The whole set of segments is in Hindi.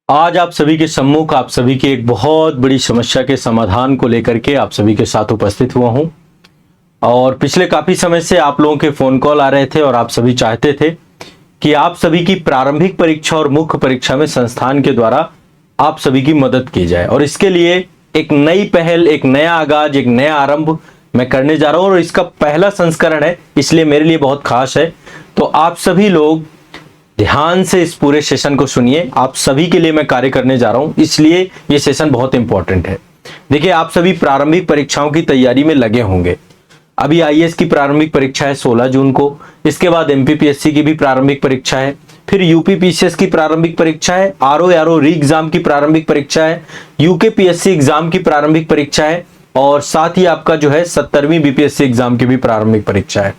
आज आप सभी के सम्मुख आप सभी की एक बहुत बड़ी समस्या के समाधान को लेकर के आप सभी के साथ उपस्थित हुआ हूं। और पिछले काफी समय से आप लोगों के फोन कॉल आ रहे थे और आप सभी चाहते थे कि आप सभी की प्रारंभिक परीक्षा और मुख्य परीक्षा में संस्थान के द्वारा आप सभी की मदद की जाए। और इसके लिए एक नई पहल, एक नया आगाज, एक नया आरंभ मैं करने जा रहा हूं और इसका पहला संस्करण है, इसलिए मेरे लिए बहुत खास है। तो आप सभी लोग ध्यान से इस पूरे सेशन को सुनिए। आप सभी के लिए मैं कार्य करने जा रहा हूं, इसलिए ये सेशन बहुत इंपॉर्टेंट है। देखिए, आप सभी प्रारंभिक परीक्षाओं की तैयारी में लगे होंगे। अभी आईएएस की प्रारंभिक परीक्षा है 16 जून को, इसके बाद एमपीपीएससी की भी प्रारंभिक परीक्षा है, फिर यूपीपीसीएस की प्रारंभिक परीक्षा है, आरओ री एग्जाम की प्रारंभिक परीक्षा है, यूकेपीएससी एग्जाम की प्रारंभिक परीक्षा है और साथ ही आपका जो है 70वीं बीपीएससी एग्जाम की भी प्रारंभिक परीक्षा है।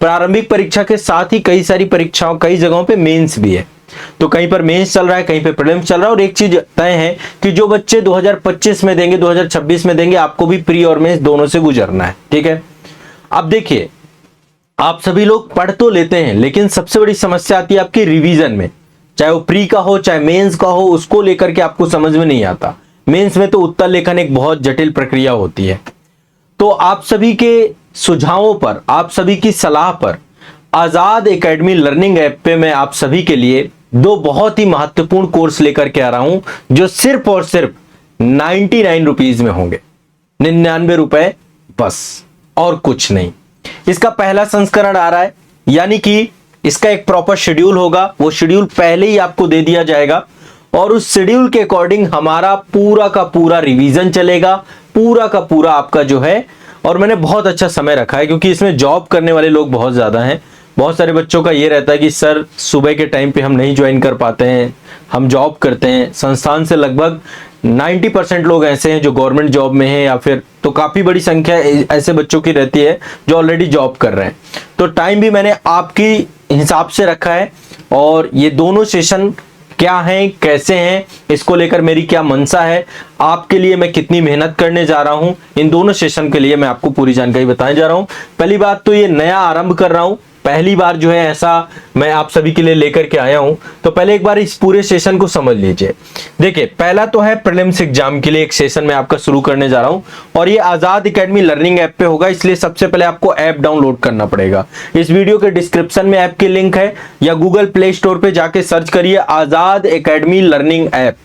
प्रारंभिक परीक्षा के साथ ही कई सारी परीक्षाओं, कई जगहों पे मेंस भी है। तो कहीं पर मेंस चल रहा है, कहीं पे प्रीलिम्स चल रहा है। और एक चीज तय है कि जो बच्चे 2025 में देंगे, 2026 में देंगे, आपको भी प्री और मेंस दोनों से गुजरना है। ठीक है। अब देखिए, आप सभी लोग पढ़ तो लेते हैं, लेकिन सबसे बड़ी समस्या आती है आपकी रिवीजन में। चाहे वो प्री का हो, चाहे मेंस का हो, उसको लेकर के आपको समझ में नहीं आता। मेंस में तो उत्तर लेखन एक बहुत जटिल प्रक्रिया होती है। तो आप सभी के सुझावों पर, आप सभी की सलाह पर आजाद एकेडमी लर्निंग ऐप पे मैं आप सभी के लिए दो बहुत ही महत्वपूर्ण कोर्स लेकर के आ रहा हूं, जो सिर्फ और सिर्फ 99 रुपीज में होंगे। 99 रुपए बस, और कुछ नहीं। इसका पहला संस्करण आ रहा है, यानी कि इसका एक प्रॉपर शेड्यूल होगा। वो शेड्यूल पहले ही आपको दे दिया जाएगा और उस शेड्यूल के अकॉर्डिंग हमारा पूरा का पूरा रिवीजन चलेगा, पूरा का पूरा आपका जो है। और मैंने बहुत अच्छा समय रखा है, क्योंकि इसमें जॉब करने वाले लोग बहुत ज्यादा हैं। बहुत सारे बच्चों का ये रहता है कि सर सुबह के टाइम पे हम नहीं ज्वाइन कर पाते हैं, हम जॉब करते हैं। संस्थान से लगभग 90% लोग ऐसे हैं जो गवर्नमेंट जॉब में हैं, या फिर तो काफी बड़ी संख्या ऐसे बच्चों की रहती है जो ऑलरेडी जॉब कर रहे हैं। तो टाइम भी मैंने आपकी हिसाब से रखा है। और ये दोनों सेशन क्या हैं, कैसे हैं, इसको लेकर मेरी क्या मंशा है, आपके लिए मैं कितनी मेहनत करने जा रहा हूं, इन दोनों सेशन के लिए मैं आपको पूरी जानकारी बताने जा रहा हूं। पहली बात तो ये नया आरंभ कर रहा हूं, पहली बार जो है ऐसा मैं आप सभी के लिए लेकर के आया हूं। तो पहले एक बार इस पूरे सेशन को समझ लीजिए। देखिए, पहला तो है प्रीलिम्स एग्जाम के लिए एक सेशन मैं आपका शुरू करने जा रहा हूं, और ये आजाद एकेडमी लर्निंग ऐप पे होगा। इसलिए सबसे पहले आपको ऐप डाउनलोड करना पड़ेगा। इस वीडियो के डिस्क्रिप्शन में ऐप की लिंक है, या गूगल प्ले स्टोर पे जाके सर्च करिए आजाद एकेडमी लर्निंग ऐप।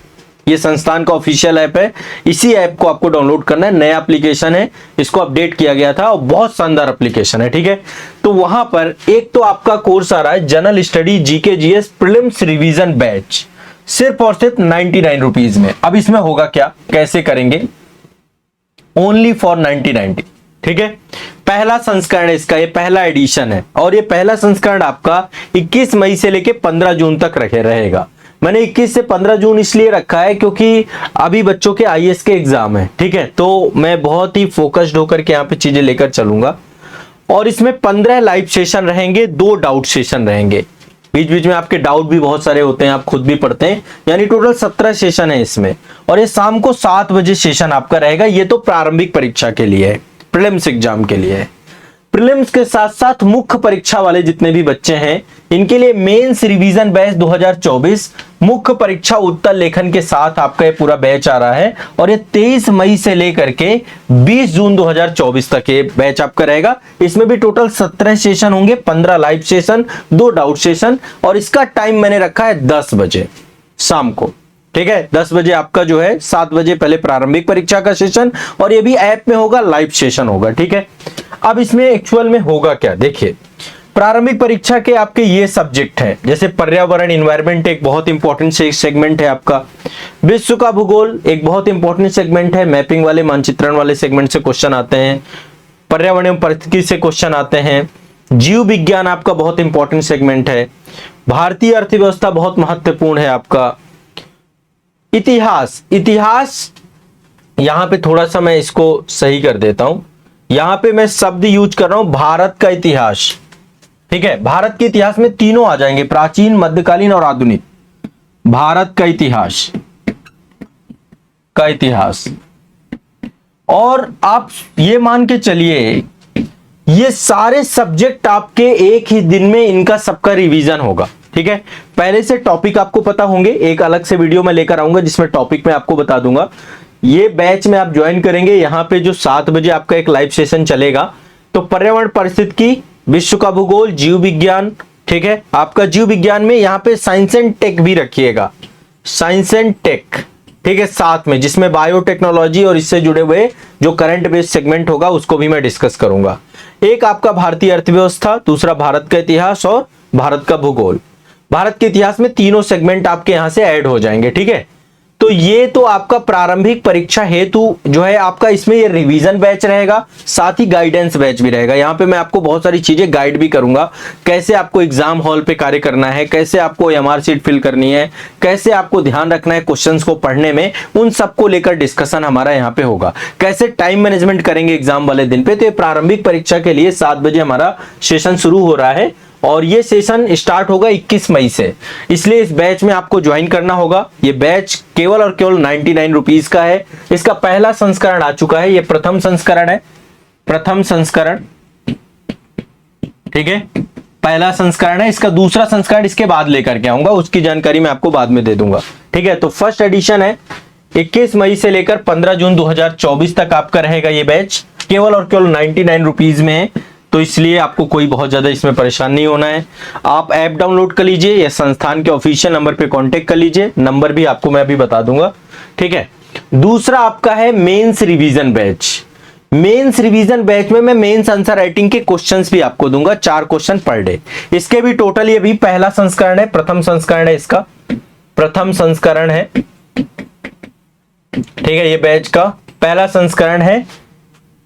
ये संस्थान का ऑफिशियल ऐप है। इसी ऐप को आपको डाउनलोड करना है। नया एप्लीकेशन है, इसको अपडेट किया गया था और बहुत शानदार एप्लीकेशन है। ठीक है। तो वहां पर एक तो आपका कोर्स आ रहा है general study GK GS prelims revision batch, सिर्फ और सिर्फ 99 रुपीज में। अब इसमें होगा क्या, कैसे करेंगे, ओनली फॉर 99। ठीक है। पहला संस्करण इसका, ये पहला एडिशन है, और ये पहला संस्करण आपका 21 मई से लेके 15 जून तक रहेगा। मैंने 21 से 15 जून इसलिए रखा है क्योंकि अभी बच्चों के आईएएस के एग्जाम है। ठीक है। तो मैं बहुत ही फोकस्ड होकर के यहाँ पे चीजें लेकर चलूंगा। और इसमें 15 लाइव सेशन रहेंगे, 2 डाउट सेशन रहेंगे। बीच बीच में आपके डाउट भी बहुत सारे होते हैं, आप खुद भी पढ़ते हैं। यानी टोटल 17 सेशन है इसमें, और ये शाम को 7 बजे सेशन आपका रहेगा। ये तो प्रारंभिक परीक्षा के लिए है, प्रीलिम्स एग्जाम के लिए है। प्रीलिम्स के साथ साथ मुख्य परीक्षा वाले जितने भी बच्चे हैं, इनके लिए मेंस रिवीजन बैच 2024 मुख्य परीक्षा उत्तर लेखन के साथ आपका ये पूरा बैच आ रहा है। और ये 23 मई से लेकर के 20 जून 2024 तक ये बैच आपका रहेगा। इसमें भी टोटल 17 सेशन होंगे, 15 लाइव सेशन, 2 डाउट सेशन। और इसका टाइम मैंने रखा है 10 बजे शाम को। ठीक है। 10 बजे आपका जो है, 7 बजे पहले प्रारंभिक परीक्षा का सेशन, और ये भी ऐप में होगा, लाइव सेशन होगा। ठीक है। अब इसमें एक्चुअल में होगा क्या, देखिए, प्रारंभिक परीक्षा के आपके ये सब्जेक्ट हैं, जैसे पर्यावरण एनवायरनमेंट एक बहुत इंपॉर्टेंट सेगमेंट है आपका, विश्व का भूगोल एक बहुत इंपॉर्टेंट सेगमेंट है, मैपिंग वाले, मानचित्रण वाले सेगमेंट से क्वेश्चन आते हैं, पर्यावरण एवं परिस्थिति से क्वेश्चन आते हैं, जीव विज्ञान आपका बहुत इंपॉर्टेंट सेगमेंट है, भारतीय अर्थव्यवस्था बहुत महत्वपूर्ण है आपका, इतिहास यहां पे थोड़ा सा मैं इसको सही कर देता हूं। यहां पे मैं शब्द यूज कर रहा हूं भारत का इतिहास। ठीक है। भारत के इतिहास में तीनों आ जाएंगे, प्राचीन, मध्यकालीन और आधुनिक। भारत का इतिहास और आप ये मान के चलिए, ये सारे सब्जेक्ट आपके एक ही दिन में इनका सबका रिवीजन होगा। ठीक है, पहले से टॉपिक आपको पता होंगे, एक अलग से वीडियो में लेकर आऊंगा जिसमें टॉपिक में आपको बता दूंगा। ये बैच में आप ज्वाइन करेंगे, यहाँ पे जो 7 बजे आपका एक लाइव सेशन चलेगा, तो पर्यावरण पारिस्थितिकी, विश्व का भूगोल, जीव विज्ञान, ठीक है, आपका जीव विज्ञान में यहाँ पे साइंस एंड टेक भी रखिएगा, साइंस एंड टेक, ठीक है, साथ में जिसमें बायोटेक्नोलॉजी और इससे जुड़े हुए जो करंट बेस्ड सेगमेंट होगा उसको भी मैं डिस्कस करूंगा। एक आपका भारतीय अर्थव्यवस्था, दूसरा भारत का इतिहास और भारत का भूगोल। भारत के इतिहास में तीनों सेगमेंट आपके यहां से ऐड हो जाएंगे, ठीक है। तो ये तो आपका प्रारंभिक परीक्षा हेतु जो है आपका, इसमें ये रिवीजन बैच रहेगा, साथ ही गाइडेंस बैच भी रहेगा। यहाँ पे मैं आपको बहुत सारी चीजें गाइड भी करूंगा, कैसे आपको एग्जाम हॉल पे कार्य करना है, कैसे आपको एमआर शीट फिल करनी है, कैसे आपको ध्यान रखना है क्वेश्चंस को पढ़ने में, उन सबको लेकर डिस्कशन हमारा यहाँ पे होगा। कैसे टाइम मैनेजमेंट करेंगे एग्जाम वाले दिन पे, तो ये प्रारंभिक परीक्षा के लिए 7 बजे हमारा सेशन शुरू हो रहा है और ये सेशन स्टार्ट होगा 21 मई से, इसलिए इस बैच में आपको ज्वाइन करना होगा। ये बैच केवल और केवल 99 रुपीज का है। इसका पहला संस्करण आ चुका है, ये प्रथम संस्करण है, प्रथम संस्करण, ठीक है, पहला संस्करण है। इसका दूसरा संस्करण इसके बाद लेकर के आऊंगा, उसकी जानकारी मैं आपको बाद में दे दूंगा, ठीक है। तो फर्स्ट एडिशन है 21 मई से लेकर 15 जून 2024 तक आपका रहेगा ये बैच, केवल और केवल 99 रुपीज में है, तो इसलिए आपको कोई बहुत ज्यादा इसमें परेशान नहीं होना है। आप ऐप डाउनलोड कर लीजिए या संस्थान के ऑफिशियल नंबर पे कांटेक्ट कर लीजिए, नंबर भी आपको मैं अभी बता दूंगा, ठीक है। दूसरा आपका है mains revision batch. Mains revision batch में मैं मेंस आंसर राइटिंग के क्वेश्चंस भी आपको दूंगा, 4 क्वेश्चन पर डे। इसके भी टोटल ये भी पहला संस्करण है, प्रथम संस्करण है, इसका प्रथम संस्करण है, ठीक है। ये बैच का पहला संस्करण है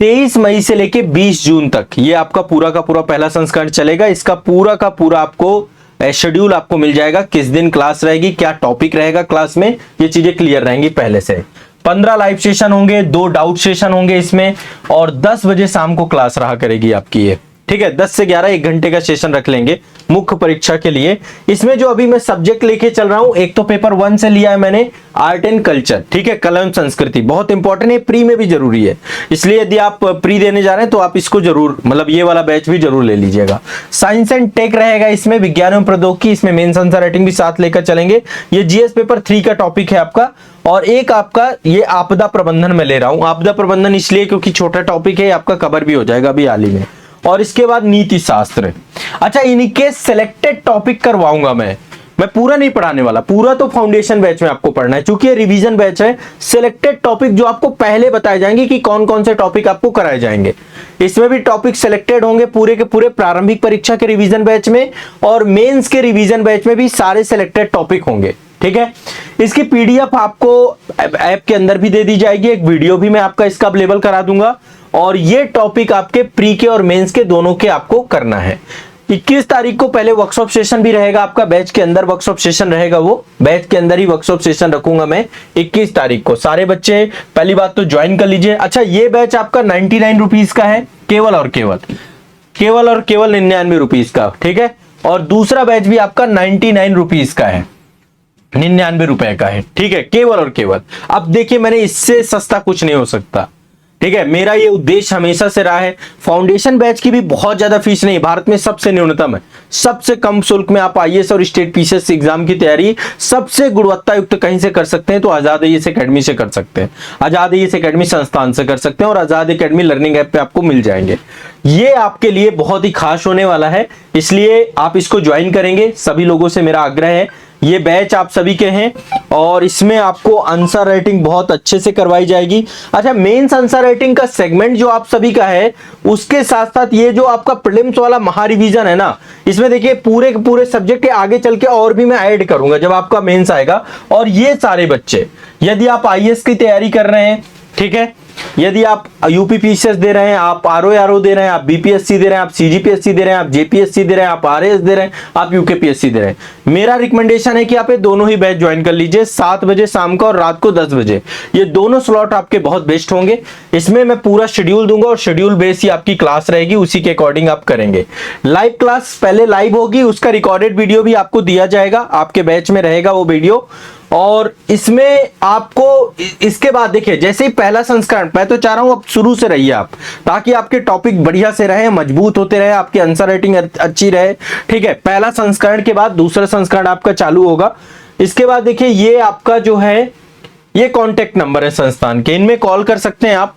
23 मई से लेके 20 जून तक, ये आपका पूरा का पूरा पहला संस्करण चलेगा। इसका पूरा का पूरा आपको शेड्यूल आपको मिल जाएगा, किस दिन क्लास रहेगी, क्या टॉपिक रहेगा क्लास में, ये चीजें क्लियर रहेंगी पहले से। 15 लाइव सेशन होंगे, 2 डाउट सेशन होंगे इसमें, और 10 बजे शाम को क्लास रहा करेगी आपकी ये, ठीक है। 10 से 11 1 घंटे का सेशन रख लेंगे मुख्य परीक्षा के लिए। इसमें जो अभी मैं सब्जेक्ट लेके चल रहा हूं, एक तो पेपर 1 से लिया है मैंने आर्ट एंड कल्चर, ठीक है, कला एवं संस्कृति, बहुत इंपॉर्टेंट है, प्री में भी जरूरी है, इसलिए यदि आप प्री देने जा रहे हैं तो आप इसको जरूर, मतलब ये वाला बैच भी जरूर ले लीजिएगा। साइंस एंड टेक रहेगा इसमें, विज्ञान एवं प्रौद्योगिकी, इसमें मेंस आंसर राइटिंग भी साथ लेकर चलेंगे। ये जीएस पेपर 3 का टॉपिक है आपका। और एक आपका ये आपदा प्रबंधन में ले रहा हूं, आपदा प्रबंधन इसलिए क्योंकि छोटा टॉपिक है, आपका कवर भी हो जाएगा अभी हाल ही में। और इसके बाद नीति शास्त्र। अच्छा, इनके सिलेक्टेड टॉपिक करवाऊंगा मैं पूरा नहीं पढ़ाने वाला, पूरा तो फाउंडेशन बैच में आपको पढ़ना है, क्योंकि ये रिवीजन बैच है। सिलेक्टेड टॉपिक जो आपको पहले बताए जाएंगे कि कौन कौन से टॉपिक आपको कराए जाएंगे, इसमें भी टॉपिक सिलेक्टेड होंगे पूरे के पूरे प्रारंभिक परीक्षा के रिवीजन बैच में, और मेंस के रिवीजन बैच में भी सारे सिलेक्टेड टॉपिक होंगे, ठीक है। इसकी पीडीएफ आपको ऐप के अंदर भी दे दी जाएगी, एक वीडियो भी मैं आपका इसका अवेलेबल करा दूंगा। और ये टॉपिक आपके प्री के और मेंस के दोनों के आपको करना है। 21 तारीख को पहले वर्कशॉप सेशन भी रहेगा आपका, बैच के अंदर वर्कशॉप सेशन रहेगा, वो बैच के अंदर ही वर्कशॉप सेशन रखूंगा मैं 21 तारीख को। सारे बच्चे पहली बात तो ज्वाइन कर लीजिए। अच्छा, ये बैच आपका 99 रुपीज का है, केवल और केवल 99 रुपीज का, ठीक है। और दूसरा बैच भी आपका 99 रुपीज का है, 99 रुपए का है, ठीक है, केवल और केवल। अब देखिए, मैंने इससे सस्ता कुछ नहीं हो सकता, ठीक है। मेरा ये उद्देश्य हमेशा से रहा है। फाउंडेशन बैच की भी बहुत ज्यादा फीस नहीं, भारत में सबसे न्यूनतम है, सबसे कम शुल्क में आप आईएएस और स्टेट पीसीएस एग्जाम की तैयारी सबसे गुणवत्ता युक्त कहीं से कर सकते हैं तो आजाद आईएएस एकेडमी से कर सकते हैं, आजाद आईएएस एकेडमी संस्थान से कर सकते हैं, और आजाद एकेडमी लर्निंग ऐप पे आपको मिल जाएंगे। ये आपके लिए बहुत ही खास होने वाला है, इसलिए आप इसको ज्वाइन करेंगे, सभी लोगों से मेरा आग्रह है। ये बैच आप सभी के हैं, और इसमें आपको आंसर राइटिंग बहुत अच्छे से करवाई जाएगी। अच्छा, मेंस आंसर राइटिंग का सेगमेंट जो आप सभी का है, उसके साथ साथ ये जो आपका प्रीलिम्स वाला महा रिवीजन है ना, इसमें देखिए पूरे के पूरे सब्जेक्ट के आगे चल के और भी मैं ऐड करूंगा जब आपका मेंस आएगा। और ये सारे बच्चे, यदि आप आईएएस की तैयारी कर रहे हैं, ठीक है, यदि आप यूपीपीसीएस दे रहे हैं, आप आरओ दे रहे हैं, आप बीपीएससी दे रहे हैं, आप सीजीपीएससी दे रहे हैं, आप जेपीएससी दे रहे हैं, आप आरएएस दे रहे हैं, आप यूकेपीएससी दे रहे हैं, मेरा रिकमेंडेशन है कि आप ये दोनों ही बैच ज्वाइन कर लीजिए, 7 बजे शाम को और रात को 10 बजे। ये दोनों स्लॉट आपके बहुत बेस्ट होंगे। इसमें मैं पूरा शेड्यूल दूंगा और शेड्यूल बेस ही आपकी क्लास रहेगी, उसी के अकॉर्डिंग आप करेंगे। लाइव क्लास पहले लाइव होगी, उसका रिकॉर्डेड वीडियो भी आपको दिया जाएगा, आपके बैच में रहेगा वो वीडियो। और इसमें आपको इसके बाद देखिए, जैसे ही पहला संस्करण, मैं तो चाह रहा हूं अब शुरू से रहिए आप, ताकि आपके टॉपिक बढ़िया से रहे, मजबूत होते रहे, आपकी आंसर राइटिंग अच्छी रहे। ठीक है, पहला संस्करण के बाद दूसरा संस्करण आपका चालू होगा। इसके बाद देखिए, ये आपका जो है ये कॉन्टेक्ट नंबर है संस्थान के, इनमें कॉल कर सकते हैं आप।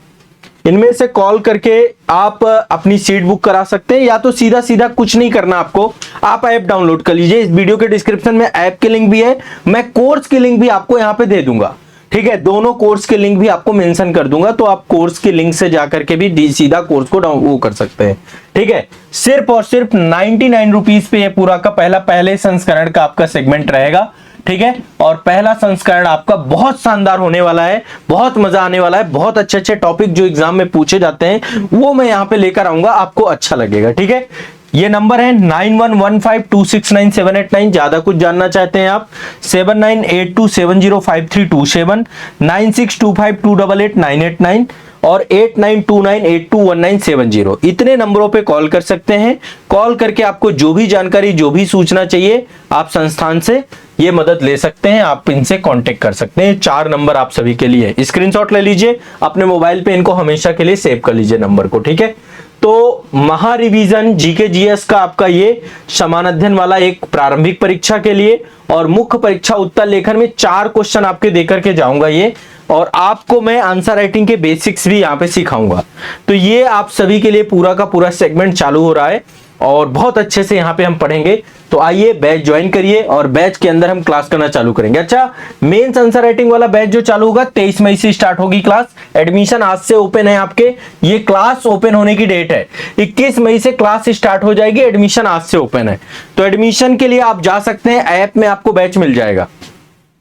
इनमें से कॉल करके आप अपनी सीट बुक करा सकते हैं, या तो सीधा सीधा कुछ नहीं करना आपको, आप ऐप डाउनलोड कर लीजिए। इस वीडियो के डिस्क्रिप्शन में ऐप की लिंक भी है, मैं कोर्स की लिंक भी आपको यहां पे दे दूंगा। ठीक है, दोनों कोर्स के लिंक भी आपको मेंशन कर दूंगा, तो आप कोर्स के लिंक से जाकर के भी सीधा कोर्स को वो कर सकते हैं। ठीक है, सिर्फ और सिर्फ 99 रुपीज पे ये पूरा का पहले संस्करण का आपका सेगमेंट रहेगा। ठीक है, और पहला संस्करण आपका बहुत शानदार होने वाला है, बहुत मजा आने वाला है, बहुत अच्छे अच्छे टॉपिक जो एग्जाम में पूछे जाते हैं वो मैं यहां पे लेकर आऊंगा, आपको अच्छा लगेगा। ठीक है, ये नंबर है 9115269789। ज्यादा कुछ जानना चाहते हैं आप 7982705327, 9625288989 और 8929821970। इतने नंबरों पे कॉल कर सकते हैं। कॉल करके आपको जो भी जानकारी, जो भी सूचना चाहिए, आप संस्थान से ये मदद ले सकते हैं, आप इनसे कांटेक्ट कर सकते हैं। 4 नंबर आप सभी के लिए, स्क्रीनशॉट ले लीजिए अपने मोबाइल पे, इनको हमेशा के लिए सेव कर लीजिए नंबर को। ठीक है, तो महा रिवीजन जीके जीएस का आपका ये समान अध्ययन वाला एक प्रारंभिक परीक्षा के लिए और मुख्य परीक्षा उत्तर लेखन में 4 क्वेश्चन आपके देकर के जाऊंगा ये, और आपको मैं आंसर राइटिंग के बेसिक्स भी यहाँ पे सिखाऊंगा। तो ये आप सभी के लिए पूरा का पूरा सेगमेंट चालू हो रहा है और बहुत अच्छे से यहाँ पे हम पढ़ेंगे। तो आइए बैच ज्वाइन करिए और बैच के अंदर हम क्लास करना चालू करेंगे। अच्छा, मेंस आंसर राइटिंग वाला बैच जो चालू होगा 23 मई से स्टार्ट होगी क्लास। एडमिशन आज से ओपन है आपके, ये क्लास ओपन होने की डेट है 21 मई से क्लास स्टार्ट हो जाएगी, एडमिशन आज से ओपन है। तो एडमिशन के लिए आप जा सकते हैं, ऐप में आपको बैच मिल जाएगा।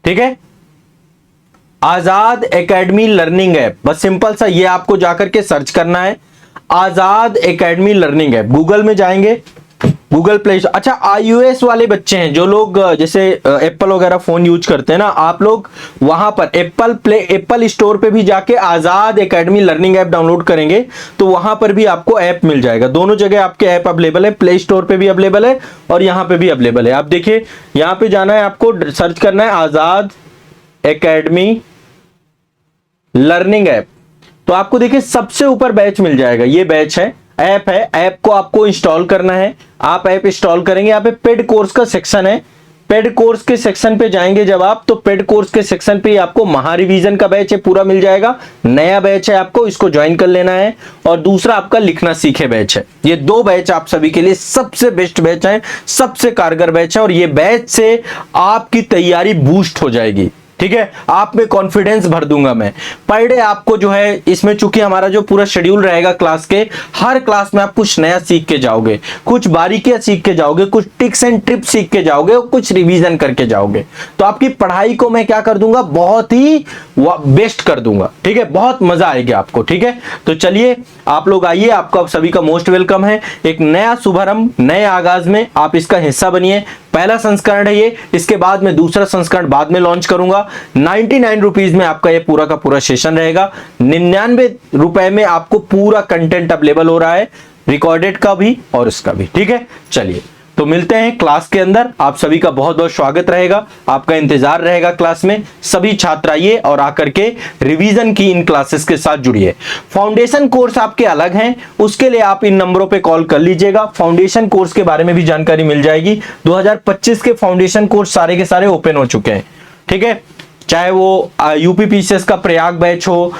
ठीक है, आजाद एकेडमी लर्निंग ऐप, बस सिंपल सा ये आपको जाकर के सर्च करना है, आजाद एकेडमी लर्निंग ऐप। गूगल में जाएंगे, गूगल प्ले। अच्छा, iOS वाले बच्चे हैं जो लोग जैसे एप्पल वगैरह फोन यूज करते हैं ना, आप लोग वहां पर एप्पल स्टोर पे भी जाके आजाद एकेडमी लर्निंग ऐप डाउनलोड करेंगे तो वहां पर भी आपको ऐप मिल जाएगा। दोनों जगह आपके ऐप अवेलेबल है, प्ले स्टोर पे भी अवेलेबल है और यहां पे भी अवेलेबल है। आप देखिए, यहां पे जाना है, आपको सर्च करना है आजाद एकेडमी लर्निंग ऐप, तो आपको देखिए सबसे ऊपर बैच मिल जाएगा। ये बैच है, ऐप है, ऐप को आपको इंस्टॉल करना है। आप ऐप इंस्टॉल करेंगे, यहाँ पे पेड कोर्स का सेक्शन है, पेड कोर्स के सेक्शन पे जाएंगे जब आप, तो पेड कोर्स के सेक्शन पे आपको महा रिवीजन का बैच है पूरा मिल जाएगा। नया बैच है, आपको इसको ज्वाइन कर लेना है। और दूसरा आपका लिखना सीखे बैच है। ये 2 बैच आप सभी के लिए सबसे बेस्ट बैच है, सबसे कारगर बैच है, और ये बैच से आपकी तैयारी बूस्ट हो जाएगी। ठीक है, आप में कॉन्फिडेंस भर दूंगा मैं। पर डे आपको जो है इसमें, चूंकि हमारा जो पूरा शेड्यूल रहेगा क्लास के, हर क्लास में आप कुछ नया सीख के जाओगे, कुछ बारीकियां सीख के जाओगे, कुछ टिप्स एंड ट्रिप्स सीख के जाओगे और कुछ रिवीजन करके जाओगे। तो आपकी पढ़ाई को मैं क्या कर दूंगा, बहुत ही बेस्ट कर दूंगा। ठीक है, बहुत मजा आएगी आपको। ठीक है, तो चलिए आप लोग आइए, आपका सभी का मोस्ट वेलकम है। एक नया शुभारंभ, नए आगाज में आप इसका हिस्सा बनिए। पहला संस्करण है ये, इसके बाद में दूसरा संस्करण बाद में लॉन्च करूंगा। 99 रुपीज में आपका ये पूरा का पूरा सेशन रहेगा। 99 रुपए में आपको पूरा कंटेंट अवेलेबल हो रहा है, रिकॉर्डेड का भी और इसका भी। ठीक है, चलिए तो मिलते हैं क्लास के अंदर। आप सभी का बहुत बहुत स्वागत रहेगा, आपका इंतजार रहेगा क्लास में। सभी छात्र आइए और आकर के रिवीजन की इन क्लासेस के साथ जुड़िए। फाउंडेशन कोर्स आपके अलग हैं, उसके लिए आप इन नंबरों पे कॉल कर लीजिएगा। फाउंडेशन कोर्स के बारे में भी जानकारी मिल जाएगी। 2025 के फाउंडेशन कोर्स सारे के सारे ओपन हो चुके हैं। ठीक है, चाहे वो यूपीपीसीएस का प्रयाग बैच हो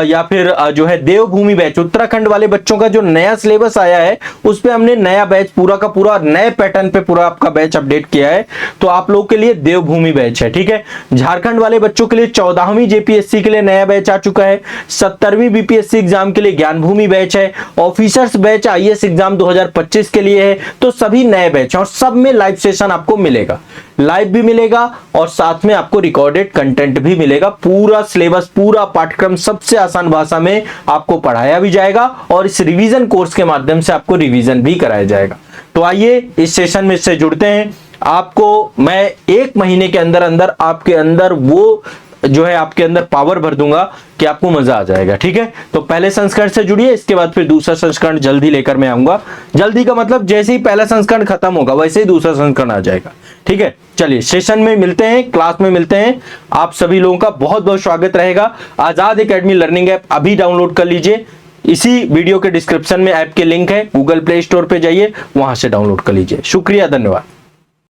या फिर जो है देवभूमि बैच, उत्तराखंड वाले बच्चों का जो नया सिलेबस आया है उस पे हमने नया बैच पूरा का पूरा नए पैटर्न पे पूरा आपका बैच अपडेट किया है। तो आप लोग के लिए देवभूमि बैच है। ठीक है, झारखंड वाले बच्चों के लिए 14वीं जेपीएससी के लिए नया बैच आ चुका है। 17वीं बीपीएससी एग्जाम के लिए ज्ञानभूमि बैच है। ऑफिसर्स बैच आईएएस एग्जाम 2025 के लिए है। तो सभी नए बैच और सब में लाइव सेशन आपको मिलेगा, लाइव भी मिलेगा और साथ में आपको रिकॉर्डेड कंटेंट भी मिलेगा। पूरा सिलेबस, पूरा पाठ्यक्रम सबसे आसान भाषा में आपको पढ़ाया भी जाएगा और इस रिवीजन कोर्स के माध्यम से आपको रिवीजन भी कराया जाएगा। तो आइए इस सेशन में से जुड़ते हैं। आपको मैं 1 महीने के अंदर अंदर आपके अंदर वो जो है आपके अंदर पावर भर दूंगा कि आपको मजा आ जाएगा। ठीक है, तो पहले संस्करण से जुड़िए, इसके बाद फिर दूसरा संस्करण जल्दी लेकर मैं आऊंगा। जल्दी का मतलब जैसे ही पहला संस्करण खत्म होगा वैसे ही दूसरा संस्करण आ जाएगा। ठीक है, चलिए सेशन में मिलते हैं, क्लास में मिलते हैं। आप सभी लोगों का बहुत बहुत स्वागत रहेगा। आजाद एकेडमी लर्निंग ऐप अभी डाउनलोड कर लीजिए। इसी वीडियो के डिस्क्रिप्शन में ऐप के लिंक है, गूगल प्ले स्टोर पे जाइए, वहां से डाउनलोड कर लीजिए। शुक्रिया, धन्यवाद।